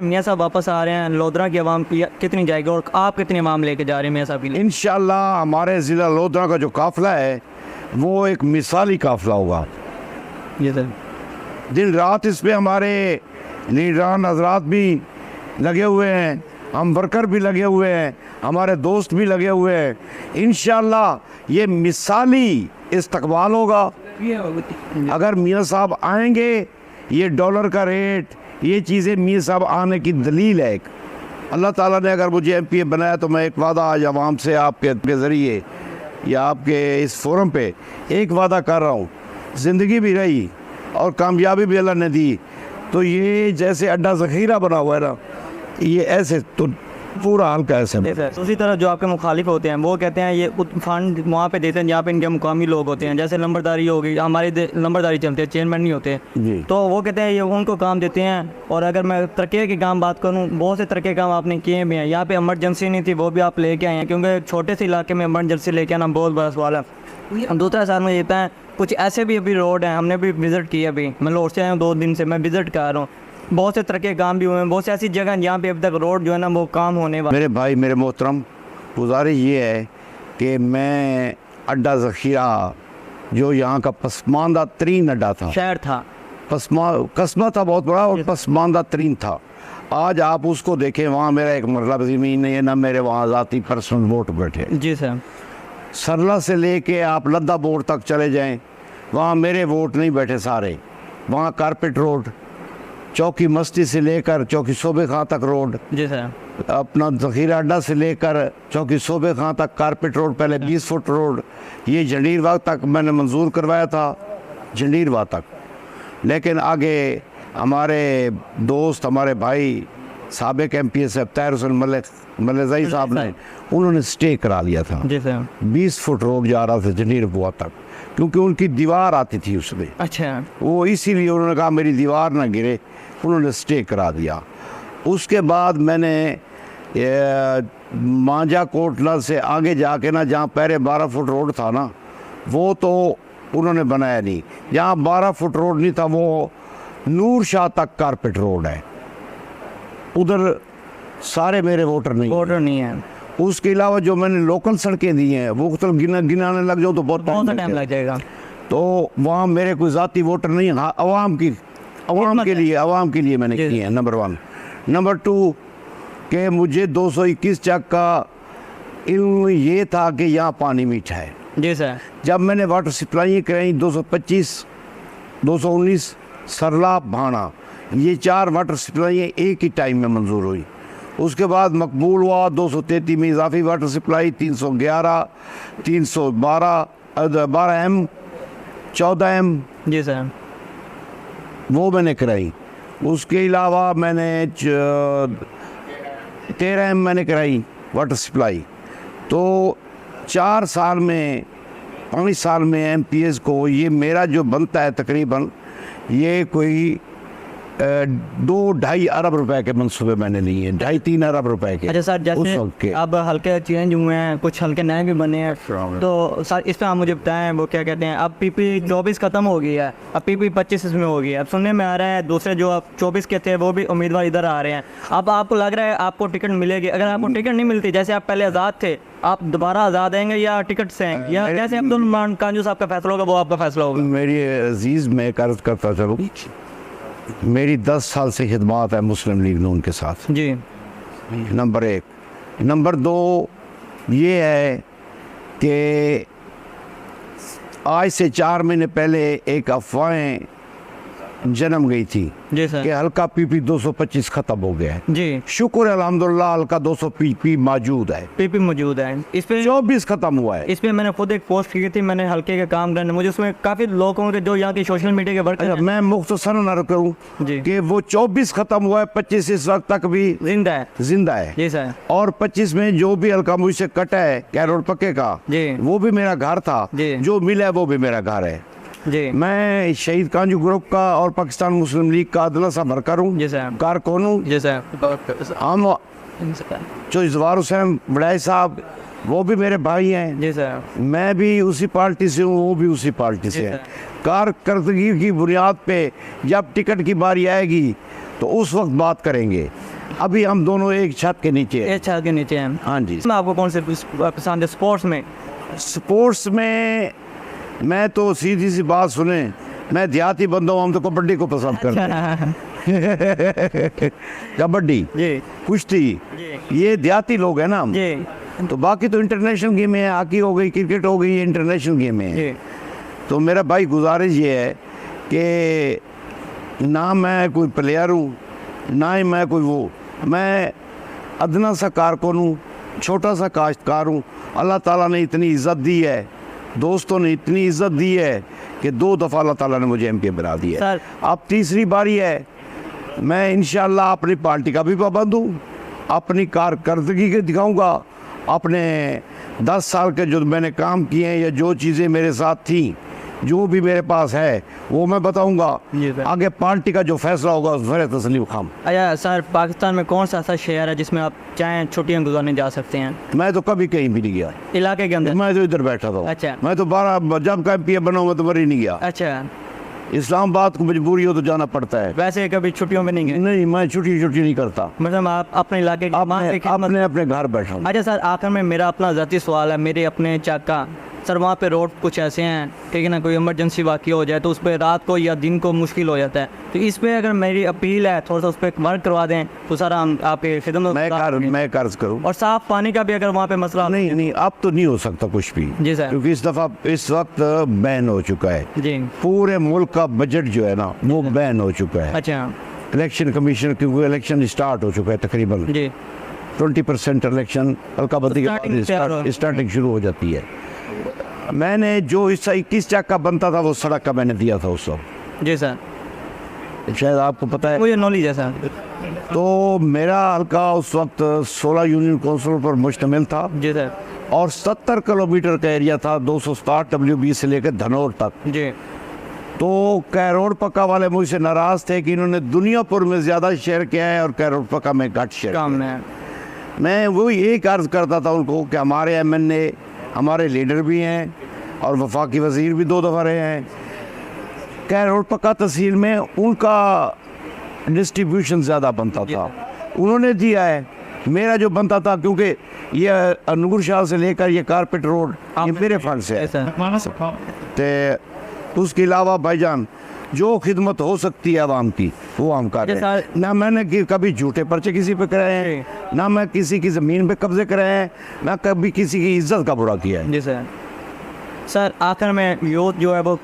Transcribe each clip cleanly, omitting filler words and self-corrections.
मियाँ साहब वापस आ रहे हैं, लोधरा की आवाम कितनी जाएगी और आप कितनी आवाम लेके जा रहे हैं मियाँ साहब के लिए? इंशाल्लाह हमारे ज़िला लोधरा का जो काफ़िला है वो एक मिसाली काफ़िला होगा। जी सर। दिन रात इस पे हमारे लीडरान हजरात भी लगे हुए हैं, हम वर्कर भी लगे हुए हैं, हमारे दोस्त भी लगे हुए हैं। इंशाल्लाह ये मिसाली इस्तकबाल होगा। अगर मियाँ साहब आएंगे, ये डॉलर का रेट, ये चीज़ें मियाँ साहब आने की दलील है। अल्लाह ताला ने अगर मुझे एमपीए बनाया तो मैं एक वादा आज आवाम से आपके ज़रिए या आपके इस फोरम पे एक वादा कर रहा हूँ, ज़िंदगी भी रही और कामयाबी भी अल्लाह ने दी, तो ये जैसे अड्डा ज़ख़ीरा बना हुआ है ना, ये ऐसे तो पूरा हल्का ऐसे उसी तरह जो आपके मुखालिफ होते हैं वो कहते हैं ये फंड वहाँ पे देते हैं जहाँ पे इनके मुकामी लोग होते हैं, जैसे नंबरदारी हो गई, हमारी नंबरदारी चलते हैं, चेयरमैन नहीं होते, तो वो कहते हैं ये उनको काम देते हैं। और अगर मैं तरक्की के काम बात करूँ, बहुत से तरक्की काम आपने किए भी हैं। यहाँ पे इमरजेंसी नहीं थी, वो भी आप लेके आए हैं, क्योंकि छोटे से इलाके में इमरजेंसी लेके आना बहुत बड़ा सवाल है। दूसरा सर मुझे कहता है कुछ ऐसे भी अभी रोड हैं, हमने भी विज़िट किए, अभी मैं लौट से आया हूँ 2 दिन से, मैं विज़िट कर रहा हूँ, बहुत से तरह के काम भी हुए हैं, बहुत से ऐसी जगह जहाँ पे अभी तक रोड जो है ना वो काम होने वाला। मेरे भाई मेरे मोहतरम, गुजारिश ये है कि मैं अड्डा ज़ख़ीरा जो यहाँ का पसमानदा तरीन अड्डा था, शहर था, कस्बा था बहुत बड़ा और पसमानदा तरीन था, आज आप उसको देखें, वहाँ मेरा एक मरला ज़मीन नहीं है, ना मेरे वहाँ ज़ाती पर्सनल वोट बैठे। जी सर। सरला से लेके आप लद्दा बोर्ड तक चले जाएं, वहाँ मेरे वोट नहीं बैठे सारे। वहाँ कारपेट रोड, चौकी मस्ती से लेकर चौकी सोबे खां तक रोड, जी सर, अपना ज़ख़ीरा अड्डा से लेकर चौकी सोबे खां तक कारपेट रोड, पहले 20 फुट रोड, ये जंडीरबाग तक मैंने मंजूर करवाया था, जंडीरबाग तक। लेकिन आगे हमारे दोस्त, हमारे भाई साबिक एमपीए साहब तैर हुसैन मलेज़ई साहब ने, उन्होंने स्टे करा लिया था। जी सर। 20 फुट रोड जा रहा था जंडीरबाग तक, क्योंकि उनकी दीवार आती थी उसमें। अच्छा। वो इसीलिए उन्होंने कहा मेरी दीवार ना गिरे, उन्होंने स्टे करा दिया। उसके बाद मैंने मांझा कोटला से आगे जाके ना, जहाँ पहले 12 फुट रोड था ना, वो तो उन्होंने बनाया नहीं। जहाँ 12 फुट रोड नहीं था वो नूर शाह तक कारपेट रोड है, उधर सारे मेरे वोटर नहीं है। उसके अलावा जो मैंने लोकल सड़कें दी हैं वो तो गिनाने लग जाओ तो बहुत टाइम लग जाएगा, तो वहाँ मेरे कोई ज़ाती वोटर नहीं है। हाँ, आवाम के लिए मैंने किए हैं, नंबर 1। नंबर 2 कि मुझे 221 चक का इल्म ये था कि यहाँ पानी मीठा है। जी सर। जब मैंने वाटर सप्लाई कराई 225, 219 सरला भाना, ये 4 वाटर सप्लाई एक ही टाइम में मंजूर हुई। उसके बाद मकबूल हुआ 233 में इजाफी वाटर सप्लाई, 311, 312, 12M, 14M। जी सर। वो मैंने कराई। उसके अलावा मैंने 13M मैंने कराई वाटर सप्लाई। तो 4 साल में, 5 साल में एमपीएस को ये मेरा जो बनता है तकरीबन ये कोई 2-2.5 अरब रुपए के मंसूबे मैंने लिए हैं, 2.5-3 अरब रुपए के। अच्छा सर, जैसे अब हल्के चेंज हुए हैं, कुछ हल्के नए भी बने हैं, तो सर इस पर आप मुझे बताएं वो क्या कहते हैं। अब पीपी 24 ख़त्म हो गई है, अब पीपी 25 इसमें हो गई है। अब सुनने में आ रहा है दूसरे जो अब 24 के थे वो भी उम्मीदवार इधर आ रहे हैं। अब आपको लग रहा है आपको टिकट मिलेगी? अगर आपको टिकट नहीं मिलती, जैसे आप पहले आज़ाद थे, आप दोबारा आज़ाद आएंगे या टिकट से आएंगे, या कैसे अब्दुल कांजू साहब का फैसला होगा वो आपका फैसला होगा? मेरी अजीज़ मैं कर्ज करता चलूँ, मेरी 10 साल से खिदमत है मुस्लिम लीग नून के साथ। जी। नंबर 1। नंबर 2 ये है कि आज से 4 महीने पहले एक अफवाहें जन्म गई थी जी सर कि हल्का पीपी 225 ख़त्म हो गया है। जी, शुक्र है अल्हम्दुलिल्लाह, हल्का 200 पीपी मौजूद है, पीपी मौजूद है। इस पे 24 ख़त्म हुआ है। इस पे मैंने खुद एक पोस्ट की थी, मैंने हल्के के काम करने, मुझे उसमें काफ़ी लोगों के जो यहाँ के सोशल मीडिया के वर्कर हैं, मैं मुख्तसरन अर्ज़ करूँ जी कि वो 24 ख़त्म हुआ है, 25 इस वक्त तक भी जिंदा है। जी सर। और 25 में जो भी हल्का मुझसे कटा है कैरोड पक्के का, जी, वो भी मेरा घर था, जो मिला है वो भी मेरा घर है। जी। मैं शहीद कांजू ग्रुप का और पाकिस्तान मुस्लिम लीग का अदला सा भरकर हूँ, कारकुन हूँ। जी सर। हम जो इजवार हुसैन बड़ाई साहब, वो भी मेरे भाई हैं। जी सर। मैं भी उसी पार्टी से हूँ, वो भी उसी पार्टी से है। कारकर्दगी की बुनियाद पे जब टिकट की बारी आएगी तो उस वक्त बात करेंगे। अभी हम दोनों एक छत के नीचे हैं। एक छत के नीचे हैं। हाँ जी। इसमें आपको कौन से पसंद है स्पोर्ट्स में? स्पोर्ट्स में मैं तो सीधी सी बात सुने, मैं देहाती बंदा हूँ, हम तो कबड्डी को पसंद करते हैं। कबड्डी, जी कुश्ती, जी ये देहाती लोग हैं ना हम। जी तो बाकी तो इंटरनेशनल गेम है, हॉकी हो गई, क्रिकेट हो गई, ये इंटरनेशनल गेम है। जी तो मेरा भाई गुजारिश ये है कि ना मैं कोई प्लेयर हूँ, ना ही मैं कोई वो, मैं अदना सा कारकुन हूँ, छोटा सा काश्तकार हूँ। अल्लाह ताला ने इतनी इज़्ज़त दी है, दोस्तों ने इतनी इज़्ज़त दी है कि 2 दफ़ा अल्लाह ताला ने मुझे एमपी बना दिया है। अब तीसरी बारी है, मैं इंशाअल्लाह अपनी पार्टी का भी पाबंद हूँ, अपनी कारकर्दगी के दिखाऊंगा, अपने 10 साल के जो मैंने काम किए हैं या जो चीज़ें मेरे साथ थी, जो भी मेरे पास है वो मैं बताऊंगा। आगे पार्टी का जो फैसला होगा उस पर तस्लीम खाम। अच्छा सर, पाकिस्तान में कौन सा ऐसा शहर है जिसमें आप चाहें छुट्टियां गुजारने जा सकते हैं? मैं तो कभी कहीं भी नहीं गया इलाके के अंदर। मैं तो इधर बैठा था। अच्छा। मैं तो 12 जब का एमपी बना हुआ तो मरी नहीं गया। अच्छा। इस्लामाबाद को मजबूरी हो तो जाना पड़ता है। वैसे कभी छुट्टियों में नहीं गए? नहीं, मैं छुट्टी नहीं करता। मतलब आप अपने इलाके अपने घर बैठा हूँ। अच्छा सर, आखिर में मेरा अपना ज़ाती सवाल है, मेरे अपने चाका सर, वहाँ पे रोड कुछ ऐसे हैं, ठीक है ना, कोई इमरजेंसी वाक़या हो जाए तो उस पर रात को या दिन को मुश्किल हो जाता है, तो इस पर अगर मेरी अपील है थोड़ा सा उस पर वर्क करवा दें तो सर हम आपके खिदमत मैं कर्ज करूँ। और साफ़ पानी का भी अगर वहाँ पे मसला नहीं, अब तो नहीं हो सकता कुछ भी जी सर, क्योंकि इस वक्त बैन हो चुका है जी। पूरे मुल्क का बजट जो है ना वो बैन हो चुका है। अच्छा। इलेक्शन कमीशन, क्योंकि इलेक्शन स्टार्ट हो चुका है, तकरीबन जी 20% इलेक्शन हल्काबंदी के बाद स्टार्टिंग शुरू हो जाती है। मैंने जो हिस्सा 21 चक का बनता था वो सड़क का मैंने दिया था उस वक्त जी सर, शायद आपको पता है, मुझे नॉलेज है सर। तो मेरा हल्का उस वक्त 16 यूनियन काउंसिल पर मुश्तमिल था जी सर, और 70 किलोमीटर का एरिया था, 260 WB से लेकर धनौर तक जी। तो कैरोड़ पक्का वाले मुझसे नाराज थे कि इन्होंने दुनियापुर में ज़्यादा शेयर किया है और कैरोड़ पक्का में घट शेयर। मैं वही एक अर्ज करता था उनको कि हमारे MNA, हमारे लीडर भी हैं और वफाकी वज़ीर भी 2 दफ़ा रहे हैं, कैरोड़ पक्का तहसील में उनका डिस्ट्रीब्यूशन ज़्यादा बनता था, उन्होंने दिया है। मेरा जो बनता था, क्योंकि ये नूर शाह से लेकर ये कारपेट रोड ये मेरे फंड से है, तो उसके अलावा भाईजान जो खिदमत हो सकती है आवाम की वो हम कर रहे हैं। ना मैंने कभी झूठे पर्चे किसी पे कराए हैं, ना मैं किसी की ज़मीन पे कब्जे कराए हैं, ना कभी किसी की इज्जत का बुरा किया है जी सर। सर आखिर में यूथ जो है वो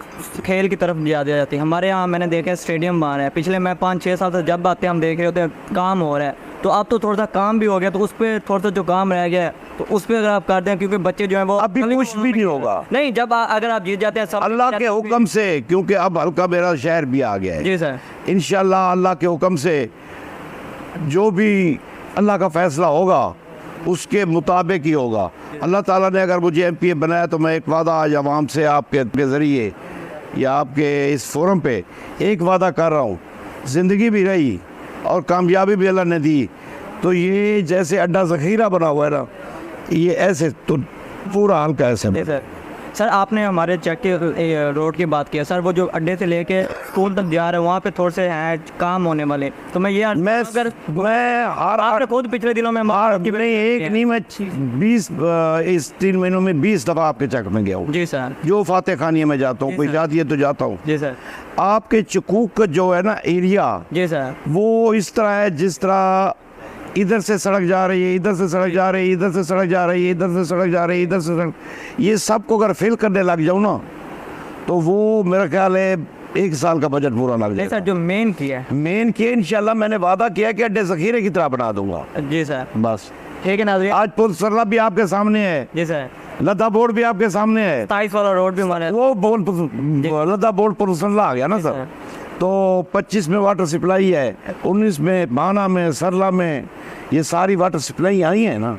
खेल की तरफ ज़्यादा जाती है। हमारे यहाँ मैंने देखा स्टेडियम बन रहा है, पिछले मैं 5-6 साल से जब आते हैं हम देख रहे होते हैं काम हो रहा है, तो अब तो थोड़ा सा काम भी हो गया, तो उस पर थोड़ा सा जो काम रह गया है तो उस पर अगर आप कर दें, क्योंकि बच्चे जो हैं वो अभी कुछ भी नहीं होगा। नहीं, जब अगर आप जीत जाते हैं सब अल्लाह के हुक्म से, क्योंकि अब हल्का मेरा शहर भी आ गया है जी सर, इंशाल्लाह अल्लाह के हुक्म से जो भी अल्लाह का फैसला होगा उसके मुताबिक ही होगा। अल्लाह ताला ने अगर मुझे MPA बनाया तो मैं एक वादा आज आवाम से आपके ज़रिए या आपके इस फोरम पे एक वादा कर रहा हूँ, ज़िंदगी भी रही और कामयाबी भी अल्लाह ने दी, तो ये जैसे अड्डा ज़ख़ीरा बना हुआ है ना, ये ऐसे तो पूरा हल्का ऐसे। सर आपने हमारे चेक के रोड की बात किया, सर वो जो अड्डे से लेके स्कूल तक जा रहे हैं वहाँ पे थोड़े से हैं काम होने वाले, तो मैं ये आपने खुद पिछले दिनों में मैं 20 इस 3 महीनों में 20 दफ़ा आपके चक में गया हूँ जी सर। जो फाते खानिया में जाता हूँ, कोई जाती है तो जाता हूँ जी सर। आपके चकूक जो है ना एरिया जी सर, वो इस तरह है जिस तरह इधर से सड़क जा रही है, इधर से सड़क जा रही है, इधर से सड़क जा रही है, इधर से सड़क जा रही है, इधर से सड़क, ये सब को अगर फिल करने लग जाऊँ ना तो वो मेरा ख्याल है 1 साल का बजट पूरा लग जाएगा। सर जो मेन किया इंशाल्लाह मैंने वादा किया कि अड्डे ज़ख़ीरे की तरह बना दूंगा जी सर। बस ठीक है नाज़रीन, आज पुल सरला भी आपके सामने है जी सर, लद्दा बोर्ड भी आपके सामने है, 27 वाला रोड भी हमारे, वो लद्दा बोर्ड पुल सरला आ गया ना सर, तो 25 में वाटर सप्लाई है, 19 में बाना में, सरला में, ये सारी वाटर सप्लाई आई है ना।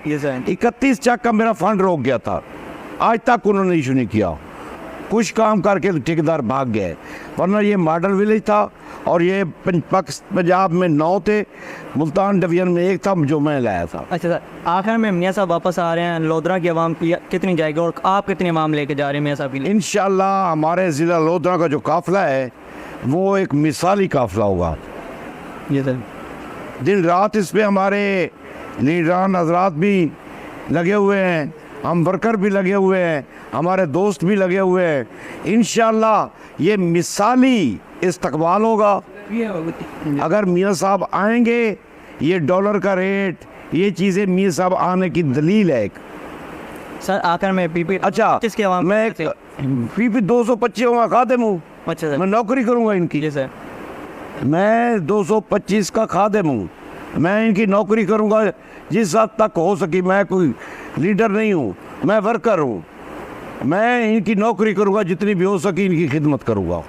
31 चक का मेरा फंड रोक गया था, आज तक उन्होंने इशू नहीं किया, कुछ काम करके ठेकेदार भाग गए, वरना ये मॉडल विलेज था और ये पंजाब में 9 थे, मुल्तान डिवीजन में 1 था जो मैं लाया था। अच्छा सर, आखिर में मियाँ साहब वापस आ रहे हैं, लोधरा की आवाम कितनी जाएगी और आप कितनी आवाम लेके जा रहे हैं मियाँ साहब? इंशाल्लाह हमारे ज़िला लोधरा का जो काफिला है वो एक मिसाली काफिला होगा। जी सर। दिन रात इस पे हमारे लीडरान हजरात भी लगे हुए हैं, हम वर्कर भी लगे हुए हैं, हमारे दोस्त भी लगे हुए हैं। इंशाअल्लाह ये मिसाली इस्तकबाल होगा। अगर मियाँ साहब आएंगे, ये डॉलर का रेट, ये चीज़ें मियाँ साहब आने की दलील है एक। सर आकर मैं पीपी अच्छा, किसके आवाम मैं पीपी 225 का खादिम हूँ, अच्छा सर, मैं नौकरी करूँगा इनकी। जी सर, मैं 225 का खादिम हूँ, मैं इनकी नौकरी करूँगा जिस हद तक हो सकी। मैं कोई लीडर नहीं हूँ, मैं वर्कर हूँ। मैं इनकी नौकरी करूँगा, जितनी भी हो सकी इनकी खिदमत करूँगा।